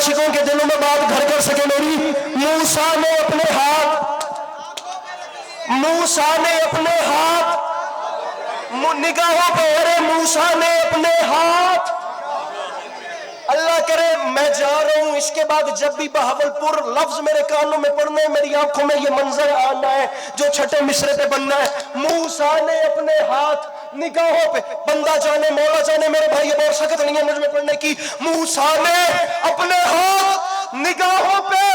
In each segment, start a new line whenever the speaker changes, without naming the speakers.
आशिकों के दिलों में बात घर कर सके मेरी। मूसा ने अपने हाथ निगाहों पे, अरे मूसा ने अपने हाथ, अल्लाह करे मैं जा रहा हूं, इसके बाद जब भी बहावलपुर लफ्ज मेरे कानों में पड़ना है, मेरी आंखों में ये मंजर आना है जो छठे मिसरे पे बनना है। मूसा ने अपने हाथ निगाहों पे, बंदा जाने मौला जाने मेरे भाई, अब और सख्त नहीं है मुझ में पढ़ने की। मूसा ने अपने हाथ निगाहों पे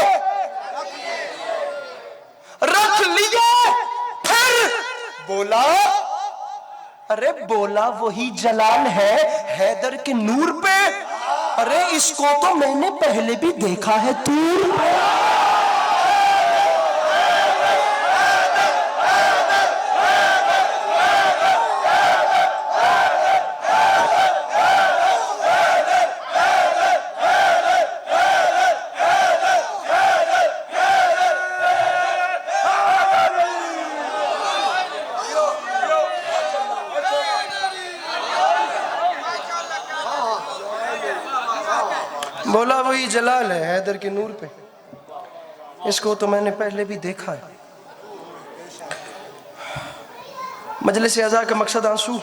रख लिया, फिर बोला, अरे बोला वही जलाल है हैदर के नूर पे, अरे इसको तो मैंने पहले भी देखा है दूर। बोला वही जलाल है हैदर के नूर पे, इसको तो मैंने पहले भी देखा है। मजलिस अज़ा का मकसद आंसू,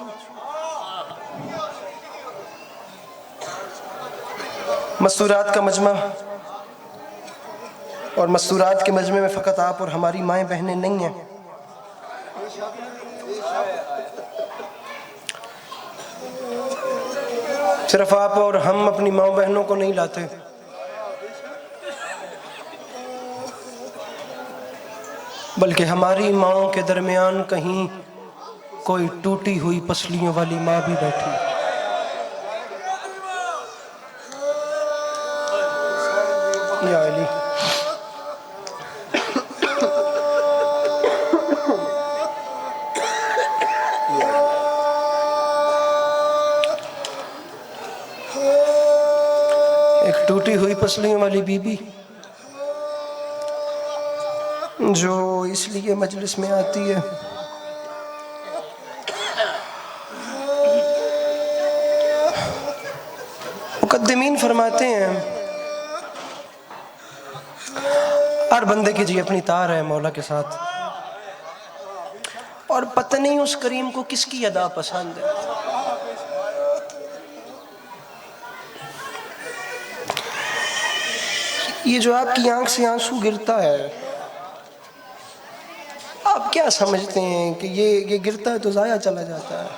मस्तूरात का मजमा, और मस्तूरात के मजमे में फ़कत आप और हमारी माएँ बहनें नहीं हैं। सिर्फ आप और हम अपनी माँ बहनों को नहीं लाते, बल्कि हमारी माँओं के दरमियान कहीं कोई टूटी हुई पसलियों वाली माँ भी बैठी। या अली, एक टूटी हुई पसलियों वाली बीबी जो इसलिए मजलिस में आती है मुकद्दमीन फरमाते हैं, हर बंदे की जी अपनी तार है मौला के साथ, और पता नहीं उस करीम को किसकी अदा पसंद है। ये जो आपकी आंख से आंसू गिरता है, आप क्या समझते हैं कि ये गिरता है तो जाया चला जाता है?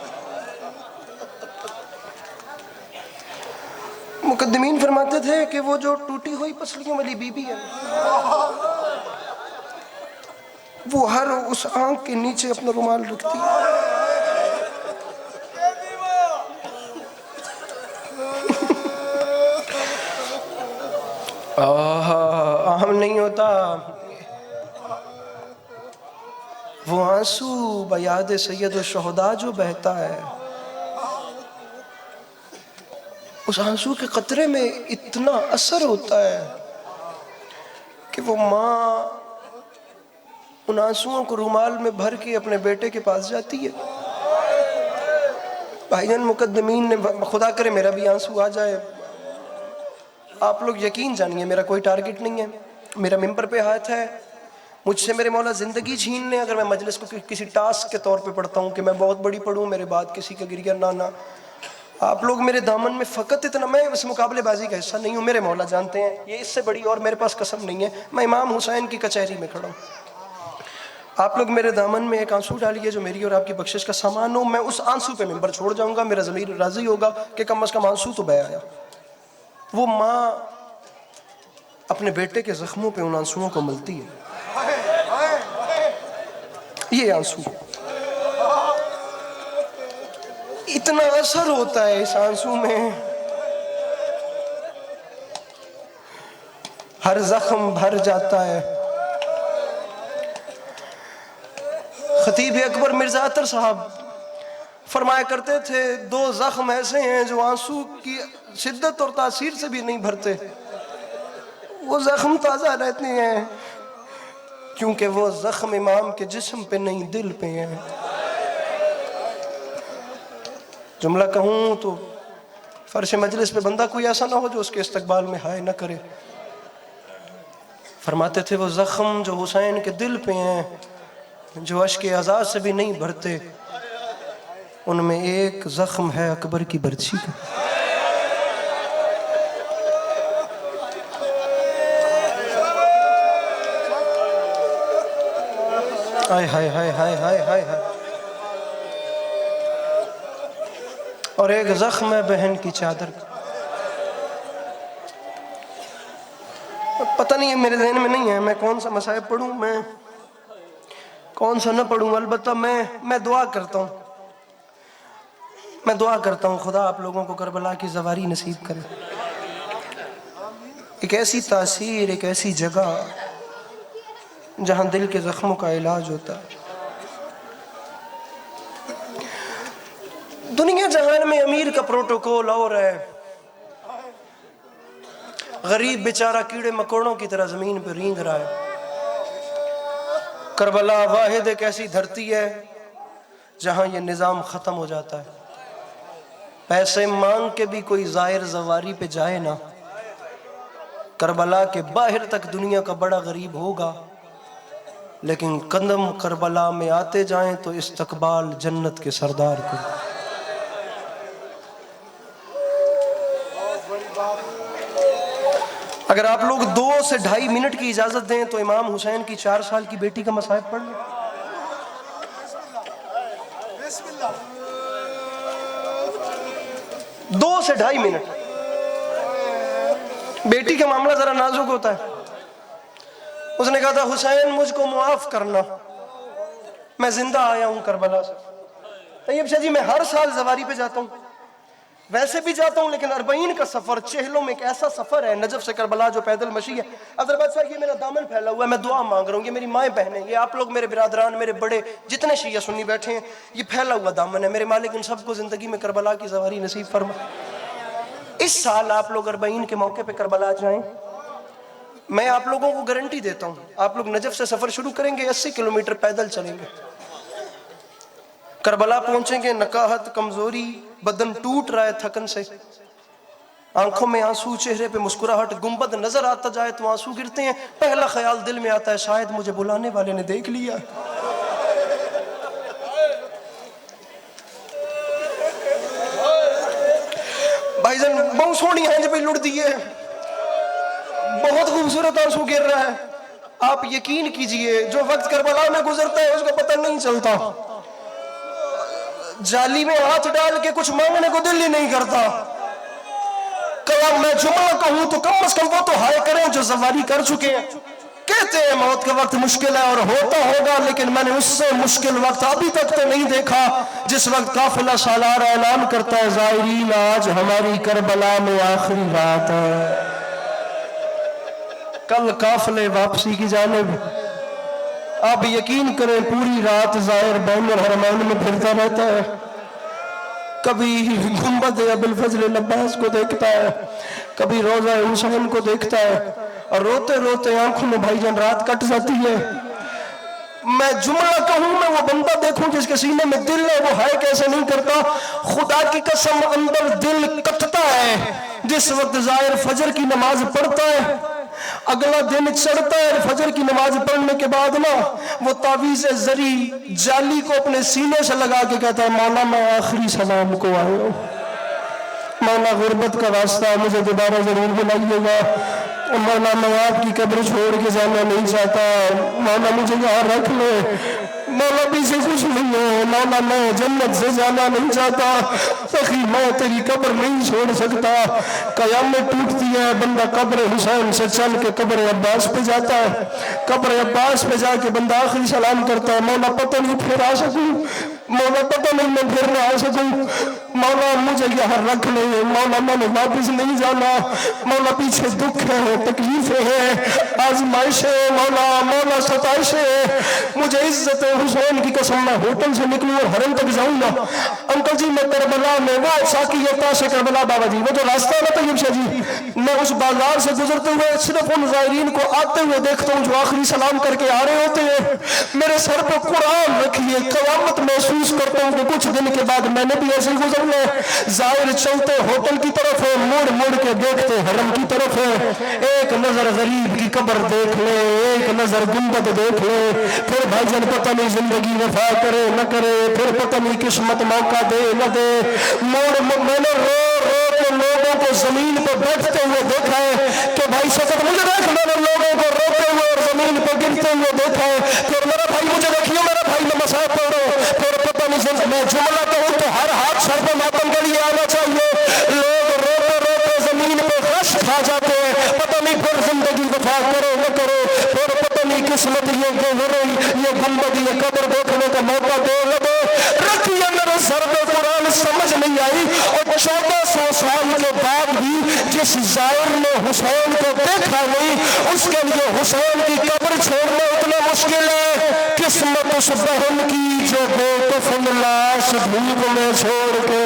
मुकद्दमीन फरमाते थे कि वो जो टूटी हुई पसलियों वाली बीबी है, वो हर उस आंख के नीचे अपना रुमाल रखती है। आम नहीं होता वो आंसू बयाद सैयद शुहदा जो बहता है, उस आंसू के कतरे में इतना असर होता है कि वो माँ उन आंसुओं को रुमाल में भर के अपने बेटे के पास जाती है। भाईजान मुकद्दमीन ने, खुदा करे मेरा भी आंसू आ जाए, आप लोग यकीन जानिए मेरा कोई टारगेट नहीं है, मेरा मिंबर पे हाथ है, मुझसे मेरे मौला ज़िंदगी छीन लें अगर मैं मजलिस को किसी टास्क के तौर पे पढ़ता हूँ कि मैं बहुत बड़ी पढ़ूँ, मेरे बाद किसी का गिरिया ना। आप लोग मेरे दामन में फ़कत इतना, मैं इस मुकाबलेबाजी का हिस्सा नहीं हूँ, मेरे मौला जानते हैं, ये इससे बड़ी और मेरे पास कसम नहीं है। मैं इमाम हुसैन की कचहरी में खड़ा हूँ, आप लोग मेरे दामन में एक आंसू डालिए जो मेरी और आपकी बख्शिश का सामान हो, मैं उस आंसू पे मिंबर छोड़ जाऊँगा, मेरा ज़मीर राज़ी होगा कि कम अज़ कम आंसू तो बह आया। वो माँ अपने बेटे के ज़ख्मों पे उन आंसुओं को मलती है, ये आंसू, इतना असर होता है इस आंसू में, हर जख्म भर जाता है। खतीब अकबर मिर्जा अतर साहब फरमाया करते थे, दो जख्म ऐसे हैं जो आंसू की शिद्दत और तासीर से भी नहीं भरते, वो जख्म ताज़ा रहते हैं क्योंकि वो जख्म इमाम के जिस्म पे नहीं दिल पे है। जुमला कहूँ तो फर्श मजलिस पे बंदा कोई ऐसा ना हो जो उसके इस्तकबाल में हाय ना करे। फरमाते थे वो जख्म जो हुसैन के दिल पे हैं, जो अश्क आज़ाद से भी नहीं भरते, उनमें एक जख्म है अकबर की बर्छी का। हाय हाय हाय हाय हाय हाय हाय। और एक जख्म है बहन की चादर का। पता नहीं है, मेरे ज़हन में नहीं है मैं कौन सा मसाइब पढ़ूं, मैं कौन सा न पढ़ूं। अलबत्ता मैं दुआ करता हूँ, मैं दुआ करता हूँ खुदा आप लोगों को करबला की ज़वारी नसीब करे। एक ऐसी तासीर, एक ऐसी जगह जहाँ दिल के ज़ख्मों का इलाज होता है। दुनिया जहान में अमीर का प्रोटोकॉल और है, गरीब बेचारा कीड़े मकोड़ों की तरह जमीन पर रेंग रहा है। करबला वाहिद एक ऐसी धरती है जहां ये निज़ाम ख़त्म हो जाता है। पैसे मांग के भी कोई ज़ाहिर ज़वारी पे जाए ना, करबला के बाहर तक दुनिया का बड़ा गरीब होगा, लेकिन कदम करबला में आते जाएं तो इस्तकबाल जन्नत के सरदार को। अगर आप लोग 2 से 2.5 मिनट की इजाजत दें तो इमाम हुसैन की 4 साल की बेटी का मसाइब पढ़ लें। 2 से 2.5 मिनट। बेटी का मामला जरा नाजुक होता है। उसने कहा था हुसैन मुझको मुआफ करना, मैं जिंदा आया हूं करबला से। तैयब शाह जी मैं हर साल ज़वारी पे जाता हूं, वैसे भी जाता हूं, लेकिन 40 का सफर चेहलों में एक ऐसा सफर है नजफ से करबला जो पैदल मशी है। अब्दुल बादशाह ये मेरा दामन फैला हुआ है, मैं दुआ मांग रहा हूँ, ये मेरी माएँ बहनें, ये आप लोग मेरे बिरादरान, मेरे बड़े जितने शिया सुन्नी बैठे हैं, ये फैला हुआ दामन है। मेरे मालिक इन सबको जिंदगी में करबला की ज़वारी नसीब फरमा। इस साल आप लोग 40 के मौके पर करबला जाएं, मैं आप लोगों को गारंटी देता हूं, आप लोग नजफ से सफर शुरू करेंगे, 80 किलोमीटर पैदल चलेंगे, करबला पहुंचेंगे, नकाहत, कमजोरी, बदन टूट रहा है थकन से, आंखों में आंसू, चेहरे पे मुस्कुराहट, गुंबद नजर आता जाए तो आंसू गिरते हैं। पहला ख्याल दिल में आता है शायद मुझे बुलाने वाले ने देख लिया। भाईजान बहुत सोहनी है जब लुट दी है, बहुत खूबसूरत आंसू गिर रहा है। आप यकीन कीजिए जो वक्त करबला में गुजरता है उसका पता नहीं चलता। जाली में हाथ डाल के कुछ मांगने को दिल ही नहीं करता। कल मैं जुमा कहूं तो कम से कम वो तो हाय करें जो ज़वारी कर चुके हैं। कहते हैं मौत का वक्त मुश्किल है और होता होगा, लेकिन मैंने उससे मुश्किल वक्त अभी तक तो नहीं देखा जिस वक्त काफिला सालार ऐलान करता है ज़ायरीन आज हमारी करबला में आखिरी रात है, कल काफिले वापसी की जानिब। आप यकीन करें पूरी रात ज़ाहिर बैन हरमैन में फिरता रहता है, कभी गुंबद अबुल फजल अब्बास को देखता है, कभी रोजा हुसैन को देखता है, और रोते रोते आंखों में भाईजान रात कट जाती है। मैं जुमला कहूं, मैं वो बंदा देखूं जिसके सीने में दिल है, वो हाय कैसे नहीं करता। खुदा की कसम अंदर दिल कटता है जिस वक्त ज़ाहिर फजर की नमाज पढ़ता है। अगला दिन चढ़ता है, फजर की नमाज पढ़ने के बाद ना वो तावीज़ जरी जाली को अपने सीने से लगा के कहता है मौला मैं आखिरी सलाम को आया हूं, मौला गुर्बत का वास्ता मुझे दोबारा जरूर बुलाइएगा, मौला मैं आपकी कब्र छोड़ के जाना नहीं चाहता, मौला मुझे यहाँ रख ले, मौला भी से कुछ नहीं है, मौला मैं जन्नत से जाना नहीं चाहता, सखी मैं तेरी कब्र नहीं छोड़ सकता। कयामत टूटती है, बंदा कब्र हुसैन से चल के कब्र अब्बास पे जाता है, कब्र अब्बास पे जाके बंदा आखिरी सलाम करता है, मौला पता नहीं फिर आ सकूं, मौला पता नहीं मैं फिर न आ सकूं, मौला मुझे यहाँ रख ले, मौला मैंने वापिस नहीं जाना, मौला पीछे दुख है, तकलीफें हैं, आजमाइशें, मौला मौला सताइशें, मुझे इज्जत हुसैन की कसम मैं होटल से निकलूं और हरम तक जाऊंगा। अंकल जी मैं करबला में वो साकियता से करबला बाबा जी वो जो रास्ता है ना तैयब शाह जी, मैं उस बाजार से गुजरते हुए सिर्फ उन ज़ायरीन को आते हुए देखता हूँ जो आखिरी सलाम करके आ रहे होते हैं। मेरे सर पर कुरान रखिए, क़यामत महसूस
महसूस करता हूँ कि कुछ दिन के बाद मैंने भी ऐसे गुजरना है। जाहिर चलते होटल की तरफ है, मुड़ मुड़ के देखते हरम की तरफ है। एक नजर गरीब की कब्र देख ले, एक नजर गुंबद देख ले, फिर भाईजान पता नहीं जिंदगी वफा करे न करे, फिर पता नहीं किस्मत मौका दे न दे। मैंने रो रो के लोगों को जमीन पर बैठते हुए देखा है कि भाई सफर मुझे देख, मैंने लोगों को रोते हुए और जमीन पर गिरते हुए देखा है। फिर मेरा भाई मुझे देखियो, मेरा भाई मैं मसाज पढ़ रहा हूँ, फिर पता नहीं मैं जुमला कहूँ तो हर हाथ सर पर मातम के लिए आना चाहिए। लोग रोते रोते जमीन पे रश खा जाते हैं, पता नहीं फिर जिंदगी वफा करो न करो, फिर पता नहीं किस्मत ये गुंबद ये कब्र देखने का मौका दे न दे। रखिए मेरे सर पे कुरान समझ नहीं आई। और 1400 साल के बाद भी जिस जायर ने हुसैन को देखा नहीं, उसके लिए हुसैन की कब्र छोड़ना इतना मुश्किल है। किस्मत उस बहन की जो बेकफन लाश धूप में छोड़ के,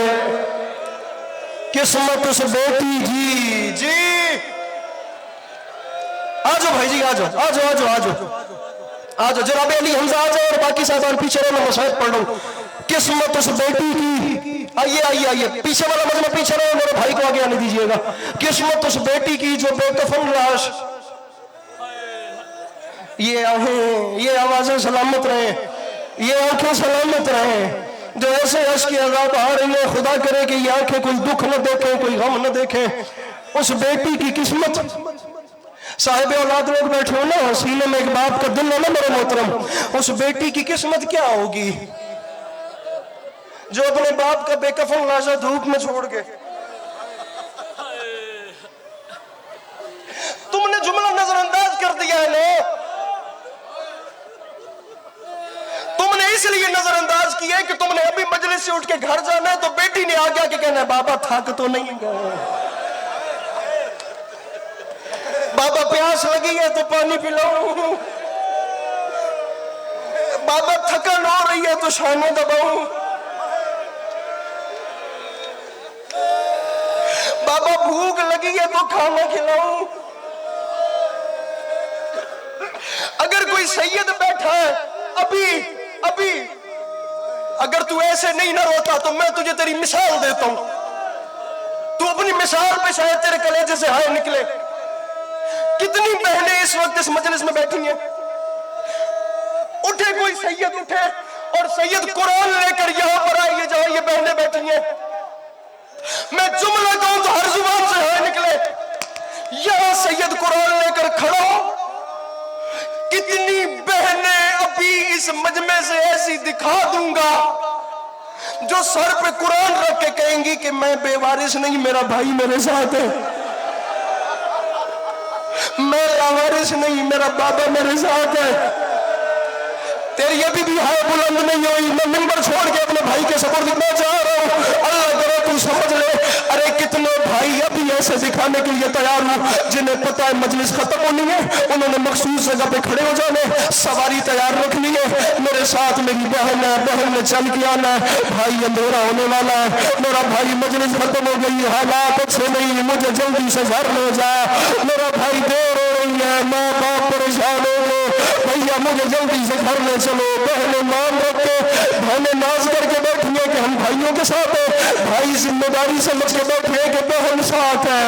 किस्मत उस बेटी जी जी। आजो भाई जी, आजो आजो आजो आजो आजो, जनाब अली हमजा आ जाओ और बाकी साहबान पीछे रहो, मैं मसाइद पढ़ रहा हूँ। किस्मत उस बेटी की, आइए आइए आइए, पीछे वाला मजमा पीछे रहो, मेरे भाई को आगे आने दीजिएगा। किस्मत उस बेटी की जो बेकफन लाश, ये आहें ये आवाजें सलामत रहे, ये आंखें सलामत रहे, जो ऐसे हंस के अजाब आ रही है, खुदा करे कि ये आंखें कोई दुख न देखे, कोई गम न देखे। उस बेटी की किस्मत, साहिब औलाद लोग बैठे हो ना, सीने में एक बाप का दिल है ना मेरे मोहतरम, उस बेटी की किस्मत क्या होगी जो अपने बाप का बेकफन लाशा धूप में छोड़ के। तुमने जुमला नजरअंदाज कर दिया है ना, तुमने इसलिए नजरअंदाज किया है कि तुमने अभी मजलिस से उठ के घर जाना है, तो बेटी ने आ गया कि कहना है बाबा थक तो नहीं गए, बाबा प्यास लगी है तो पानी पिलाऊं, बाबा थकन हो रही है तो शाने दबाऊं, बाबा भूख लगी है तो खाना खिलाऊं। अगर कोई सैयद बैठा है अभी अभी, अगर तू ऐसे नहीं ना रोता तो मैं तुझे तेरी मिसाल देता हूं, तू अपनी मिसाल पे शायद तेरे कलेजे से हाय निकले। कितनी बहनें इस वक्त इस मजलिस में बैठी हैं, उठे कोई सैयद उठे और सैयद कुरान लेकर यहां पर आइए जहां ये बहनें बैठी हैं, मैं जुमला कहूं तो हर जुबान से हाय निकले। यहां सैयद कुरान लेकर खड़ा हो, कितनी बहनें अभी इस मजमे से ऐसी दिखा दूंगा जो सर पे कुरान रख के कहेंगी कि मैं बेवारिस नहीं, मेरा भाई मेरे साथ है, मैं लावारिस नहीं, मेरा बाबा मेरे साथ है। तेरी अभी भी हाय बुलंद नहीं हुई, मैं मिंबर छोड़ के अपने भाई के सपोर्ट में जा रहा हूं, अल्लाह करे तू समझ ले। अरे कितने भाई अभी ऐसे दिखाने के लिए तैयार हूं जिन्हें पता है मजलिस खत्म होनी है, उन्होंने मखसूस जगह पे खड़े हो जाने, सवारी तैयार रखनी है, मेरे साथ मेरी बहन है, बहन ने चल के आना है, भाई अंधेरा होने वाला है, मेरा भाई मजलिस खत्म हो गई, हालात अच्छे नहीं, मुझे जल्दी से घर ले जा, मेरा भाई देर हो रही है, माँ बाप परेशान हो गए, भैया मुझे जल्दी से घर ले चलो। बहने मान रख के, बहने नाज करके बैठी है कि हम भाइयों के साथ है, भाई जिम्मेदारी समझ के बैठे हैं कि बहन साथ है।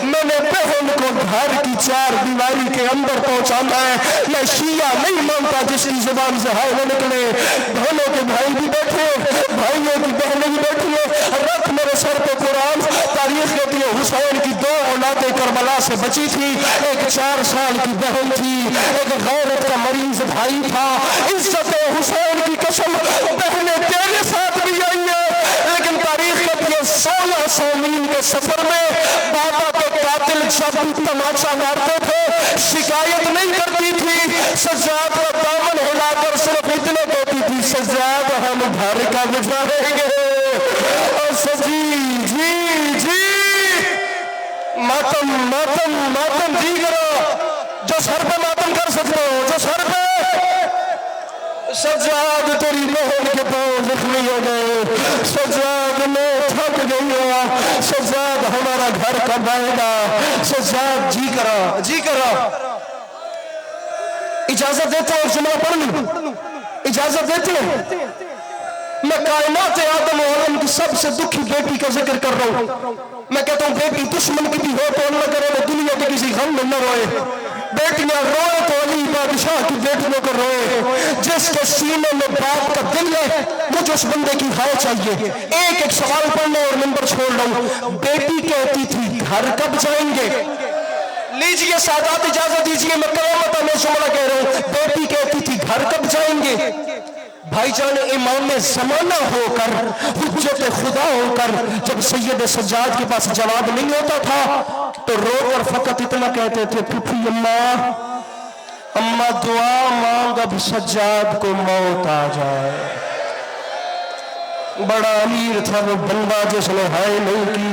मैंने बहन को घर की 4 दीवारी के अंदर पहुंचाना है, मैं शिया नहीं मानता जिसकी जुबान से हाय न निकले। बहनों के भाई भी बैठे, भाइयों की बहनें भी बैठी है, रख मेरे सर पे कुरान। तारीख कहती है हुसैन की 2 औलादें करबला से बची थी, एक 4 साल की बहन थी, एक गैरत का मरीज भाई था। इज्जत हुसैन की कसम, बहनें तेरे साथ भी आई है, लेकिन तारीख कहती है 1600 मील के सफर में बाबा के कातिल जब तमाचा मारते थे शिकायत नहीं करती थी, सज्जाद का दामन हिलाकर सिर्फ इतने कहती थी सज्जाद हम घर का गुजारेंगे। और सजी जी जी मातम मातम मातम जी करो, जो सर पे मातम कर सकते हो, जो सर पे। सज्जाद तेरी बहन के पांव जख्मी हो गए, सज्जाद में थक गई हो, सज्जाद हमारा घर कब आएगा, सज्जाद जी करा जी करा। इजाजत देते हो जुमला पढ़ लूं, इजाजत देते हो, मैं कायनात आदम और आलम की सबसे दुखी बेटी का जिक्र कर रहा हूं। मैं कहता हूं बेटी दुश्मन की भी हो तो अल्लाह करे वो दुनिया के किसी गम में न रोए। बेटियां रोए तो अली बादशाह की बेटियों को रोए। जिसके सीने में बाप का दिल है मुझे उस बंदे की हाय चाहिए। एक एक सवाल पढ़ने और नंबर छोड़ रहा हूं। बेटी कहती थी घर कब जाएंगे? लीजिए सादात इजाजत दीजिए, मैं कयामत में जुमला कह रहा हूं। बेटी कहती थी घर कब जाएंगे? भाईजान इमाम ज़माना होकर हुज्जत खुदा होकर जब सैयद सज्जाद के पास जवाब नहीं होता था तो रोकर फकत इतना कहते थे फूफी अम्मा अम्मा दुआ मांग अब सज्जाद को मौत आ जाए। बड़ा अमीर था वो बंदा जिसने हाय नहीं की।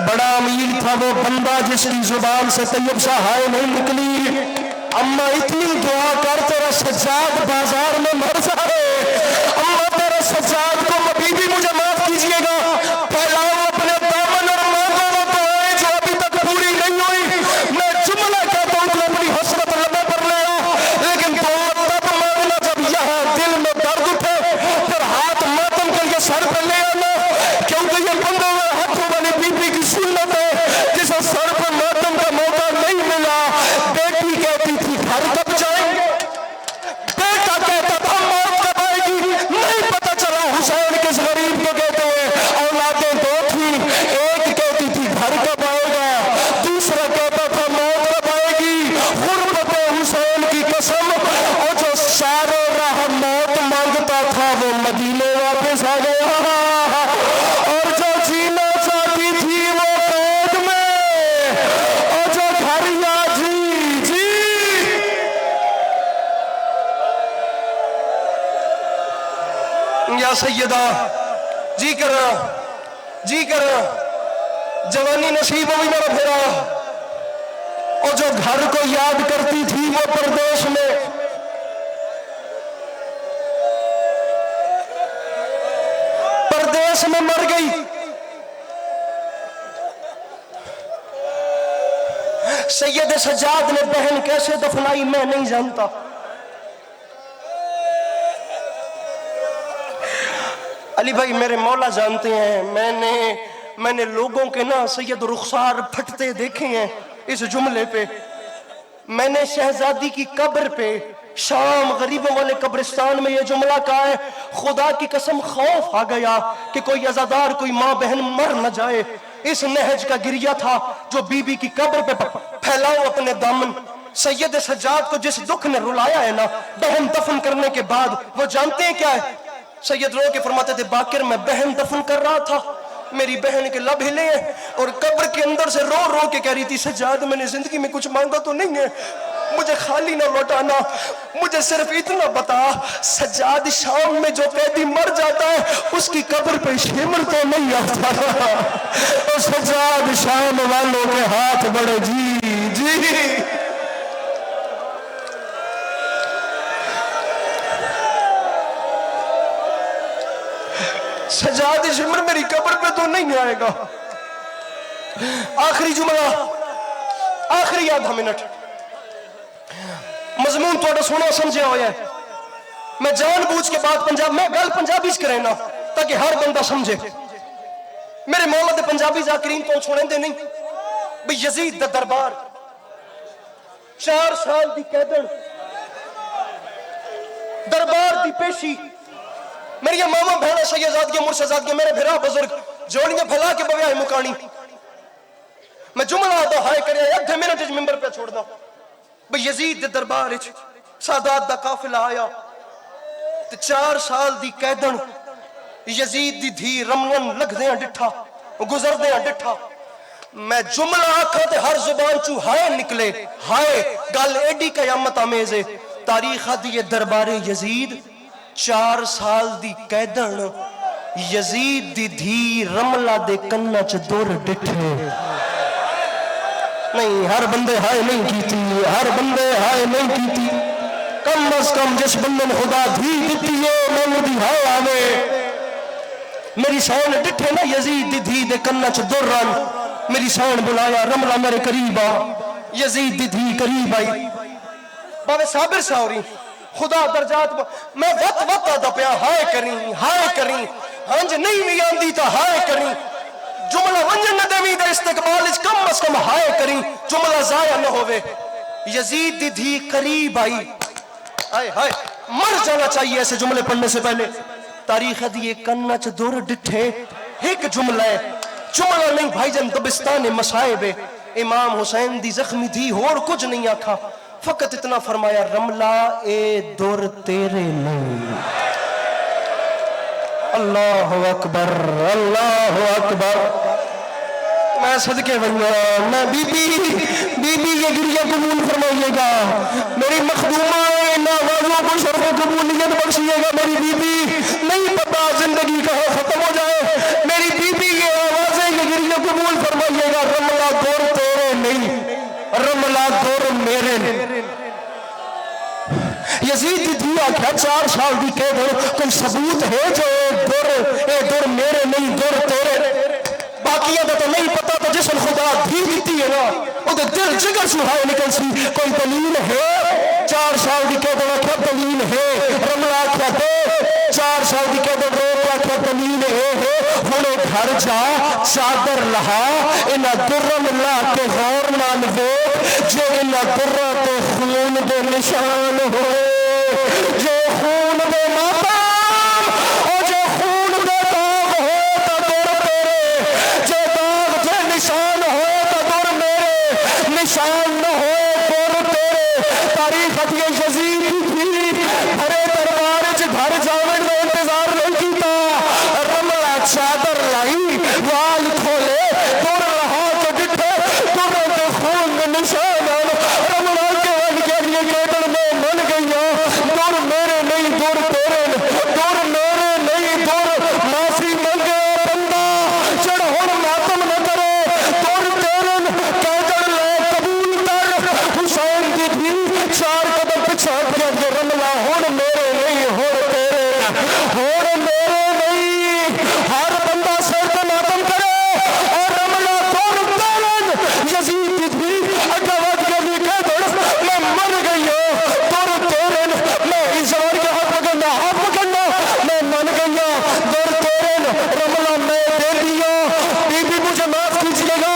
बड़ा अमीर था वो बंदा जिसकी जुबान से तैयब सा हाय नहीं निकली। अम्मा इतनी दुआ कर तेरा सज्जाद बाजार में मर जाए। अम्मा तेरा सज्जाद को बीबी मुझे माफ कीजिएगा, फैलाओ अपने दामन और मांगो वो दुआएं जो अभी तक पूरी नहीं हुई। मैं जुमला कहता हूं तू अपनी हसरत लबों पर ले आ, लेकिन दुआ तब मांगना जब यहाँ दिल में दर्द उठे, फिर हाथ मातम करके सर पर ले आना, क्योंकि ये बंदों में हाथों वाली बीबी की सुन्नत है जिसे सर पर मातम का मौका नहीं मिला। बेटी कहती थी घर कब जाएंगे? बेटा कहता था मौत कब आएगी? नहीं पता चला हुसैन किस गरीब को कहते हैं। औलादें दो थी, एक कहती थी घर कब आएगा, दूसरा कहता था मौत कब आएगी। गुर्बत हुसैन की कसम, और जो सारे राह मौत मांगता था वो मदीने वापस आ गया, और जो जीना चाहती थी वो कैद में, और जो घर या जी या सैयदा जी कर जवानी नसीब हुई मेरा फेरा। और जो घर को याद करती थी वो परदेश में मर गई। सैयद सज्जाद ने बहन कैसे दफनाई मैं नहीं जानता। अली भाई मेरे मौला जानते हैं, मैंने लोगों के ना सैयद रुखसार फटते देखे हैं इस जुमले पे। मैंने शहजादी की कब्र पे शाम गरीबों वाले कब्रिस्तान में ये जुमला कहा है। खुदा की कसम खौफ आ गया कि कोई अज़ादार कोई माँ बहन मर न जाए। इस नहज का गिरिया था जो बीबी की कब्र पे फैलाओ अपने दामन। सैयद सज्जाद को जिस दुख ने रुलाया है ना बहन दफन करने के बाद, वो जानते हैं क्या है? सैयद रो के फरमाते थे बाकिर मैं बहन दफन कर रहा था, मेरी बहन के लब हिले हैं और कब्र के अंदर से रो रो के कह रही थी सज्जाद मैंने जिंदगी में कुछ मांगा तो नहीं है, मुझे खाली ना लौटाना, मुझे सिर्फ इतना बता सज्जाद शाम में जो कैदी मर जाता है उसकी कब्र पे शिमर तो नहीं आता। और सज्जाद शाम वालों के हाथ बड़े जी जी। सज्जाद शिमर मेरी कब्र पे तो नहीं आएगा। आखिरी जुमला, आखिरी आधा मिनट, मजमून थोड़ा सुनो समझे हो है। मैं जानबूझ के बात पंजाब में गल पंजाबी करे ना ताकि हर बंदा समझे। मेरे मौला दे पंजाबी जाकिरीन तो सुनेंदे नहीं भी यजीद दा दरबार 4 साल दी कैदन, दरबार दी पेशी, मेरी मामा बहना सैयदादियां मुर्शदादियां मेरे भिरा बुजुर्ग जोड़ियां फैला के बव्या मुकानी। मैं जुमला आदा हाय करे आधे मिनट मिंबर पे छोड़ दा भाई यजीद दे दरबार विच सादात दा काफिला आया ते 4 साल दी कैदन यजीद दी धी रमन लगदे डिठा गुजरदे डिठा। मैं जुमला आखा ते हर जुबान चू हाय निकले, हाय गल एडी कयामत आमेज है। तारीख दी ये दरबारे यजीद 4 साल दी कैदन यजीद दी धी रमला दे कन्ना च दुर डिठे। नहीं हर बंदे हाय नहीं कीती, हर बंदे हाय नहीं कीती। कम अज कम जिस बंदे ने खुदा धी दी है मैनू दी हाय आवे। मेरी सैन डिठे ना यजीद दी धी दे कन्ना च दुरन, मेरी सैन बुलाया रमला मेरे करीब आ। यजीद दी धी करीब आई, बाबे साबिर सावरी
खुदा दर्जात मैं वत वत दा पिया हाय करी हंज नहीं भी आंदी तो हाय करी जुमला वंजन न देवी दे इस्तकबाल इच कम अज कम हाय करी जुमला जाया न होवे यजीद दी धी करीब आई हाय हाय मर जाना चाहिए ऐसे जुमले पढ़ने से पहले तारीख दी कन्ना च दुर डिठे एक जुमला है जुमला नहीं भाईजान दबिस्तान मसाइब इमाम हुसैन दी जख्मी थी और कुछ नहीं आखा फकत इतना फरमाया रमला ए दुर तेरे नहीं अल्लाह अकबर मैं सदके बनूंगा मैं बीबी ये गिरिया कबूल फरमाइएगा मेरी मखदूमा इन आवाजों को शर्फ कबूलियत बख्शिएगा मेरी बीबी नहीं पता जिंदगी कहाँ खत्म हो जाए मेरी बीबी ये आवाजें ये गिरिया कबूल फरमाइएगा रमला दौर तेरे नहीं रमला दौर मेरे यजीद की धी आख्या 4 साल की कैद कोई सबूत है जो ए दुर मेरे नहीं दुर तेरे बाकिया का तो नहीं पता तो जिसने खुदा धी दी है ना वो दिल जिगर सुहाए निकल सी कोई दलील है 4 साल की कैद आख्या दलील है रमला आख्या दे 4 साल की कैद आख्या दलील है हुणे घर जा चादर लहा इना दुर्रम ला के गौर नाल वे जो इना दुर्रा ते खून दे निशान होए जो खून दे मातम और जो खून दे दाग हो तो दुर तेरे जो दाग जे निशान हो तो दुर मेरे निशान न हो दुर तेरे तारीख अति यजीद थी हरे दरबार च घर जावन का इंतजार नहीं किया रमला चादर लाई वाल खोले दुर रहा तो डिठे दुर के खून में निशान रमला के वन के लिए केतन में मन गई दुर मेरे नहीं दुर तेरे दुर मेरे नहीं दुर माफी मंगे बंदा चढ़ हुण मातम न करे दुर तेरे कैदन ले कबूल कर हुसैन की थी 4 कदम पिछा के रमला हुण मेरे नहीं हुण तेरे हुण मेरे नहीं हर बंदा सर पे मातम करे और रमला दुर तेरे यजीद की थी अगवत के लिए कैदन मैं मर गई दुर तेरे मैं इज़हार के हाथ पकड़ना मैं मन गई दुर तेरे रमला मैं दे दिया बीबी मुझे माफ कीजिएगा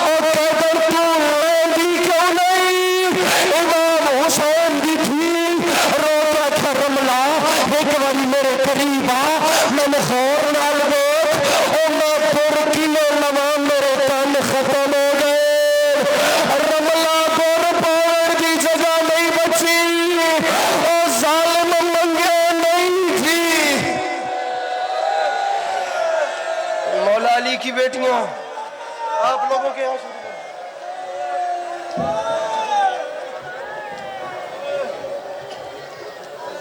और कैदन तू लेंदी क्यों नहीं इमाम हुसैन दी थी रो के आख्या रमला एक बारी मेरे करीब आ मैंने गौर नाल देख ओ मैं दुर किलो लवा मेरे तन खत्म हो गए रमला दुर पावन की जगह नहीं बची ओ जालिम मंगे नहीं थी मौला अली की बेटियां आप लोगों के यहाँ